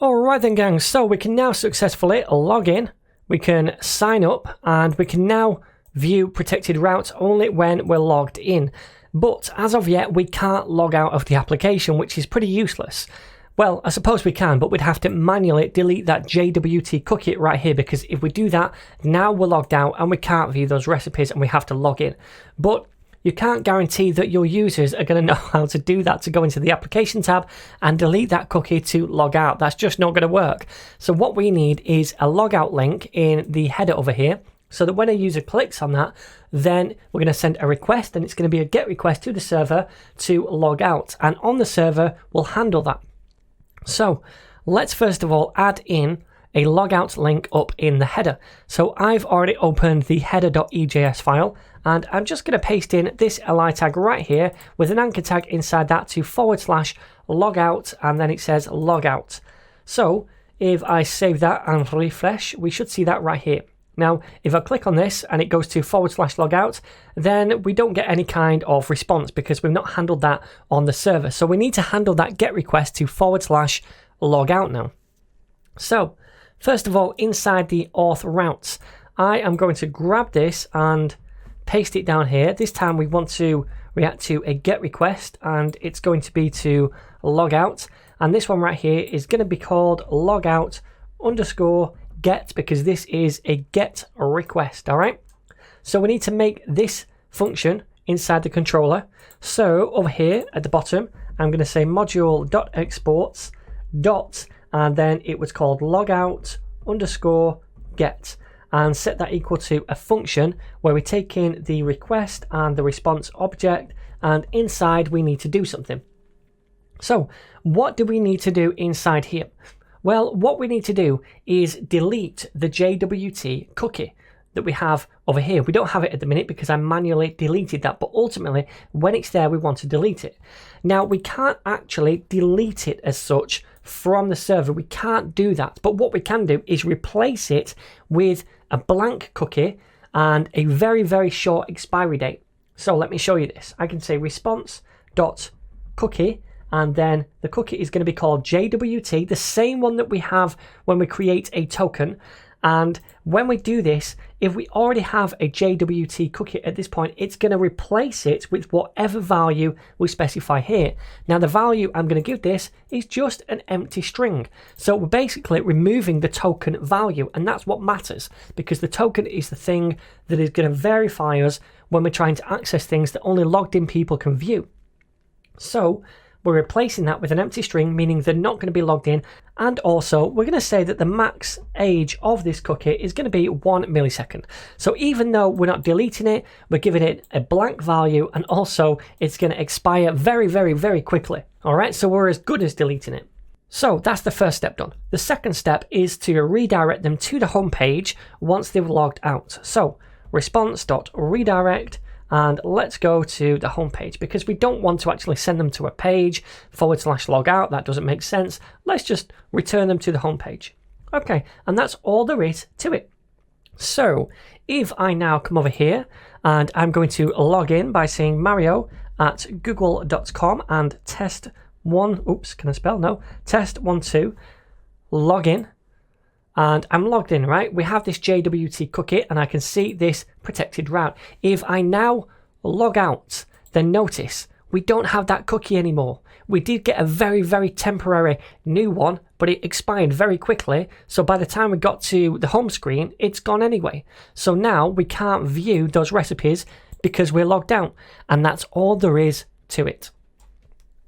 Alright then gang, so we can now successfully log in, we can sign up, and we can now view protected routes only when we're logged in. But as of yet, we can't log out of the application, which is pretty useless. Well, I suppose we can, but we'd have to manually delete that JWT cookie right here, because if we do that, now we're logged out and we can't view those recipes and we have to log in. But you can't guarantee that your users are going to know how to do that, to go into the application tab and delete that cookie to log out. That's just not going to work. So what we need is a logout link in the header over here, so that when a user clicks on that, then we're going to send a request, and it's going to be a GET request to the server to log out. And on the server, we'll handle that. So let's first of all add in a logout link up in the header. So I've already opened the header.ejs file, and I'm just going to paste in this li tag right here with an anchor tag inside that to /logout, and then it says logout. So if I save that and refresh, we should see that right here. Now, if I click on this and it goes to /logout, then we don't get any kind of response because we've not handled that on the server. So we need to handle that GET request to /logout now. So first of all, inside the auth routes, I am going to grab this and paste it down here. This time we want to react to a GET request, and it's going to be to logout. And this one right here is going to be called logout _ get, because this is a GET request. All right, so we need to make this function inside the controller. So over here at the bottom, I'm going to say module.exports dot, and then it was called logout _ get, and set that equal to a function where we take in the request and the response object, and inside we need to do something. So what do we need to do inside here? Well, what we need to do is delete the JWT cookie that we have over here. We don't have it at the minute because I manually deleted that, but ultimately when it's there, we want to delete it. Now, we can't actually delete it as such from the server. We can't do that, but what we can do is replace it with a blank cookie and a very, very short expiry date. So let me show you this. I can say response.cookie, and then the cookie is going to be called JWT, the same one that we have when we create a token. And when we do this, if we already have a JWT cookie at this point, it's going to replace it with whatever value we specify here. Now, the value I'm going to give this is just an empty string. So we're basically removing the token value, and that's what matters, because the token is the thing that is going to verify us when we're trying to access things that only logged in people can view. So we're replacing that with an empty string, meaning they're not going to be logged in. And also, we're going to say that the max age of this cookie is going to be 1 millisecond. So even though we're not deleting it, we're giving it a blank value, and also it's going to expire very, very, very quickly. All right, so we're as good as deleting it. So that's the first step done. The second step is to redirect them to the home page once they've logged out. So response.redirect, and let's go to the home page, because we don't want to actually send them to a page /logout. That doesn't make sense. Let's just return them to the home page. Okay, and that's all there is to it. So if I now come over here and I'm going to log in by saying mario@google.com and test 12 log in, and I'm logged in, right? We have this JWT cookie, and I can see this protected route. If I now log out, then notice we don't have that cookie anymore. We did get a very, very temporary new one, but it expired very quickly. So by the time we got to the home screen, it's gone anyway. So now we can't view those recipes because we're logged out, and that's all there is to it.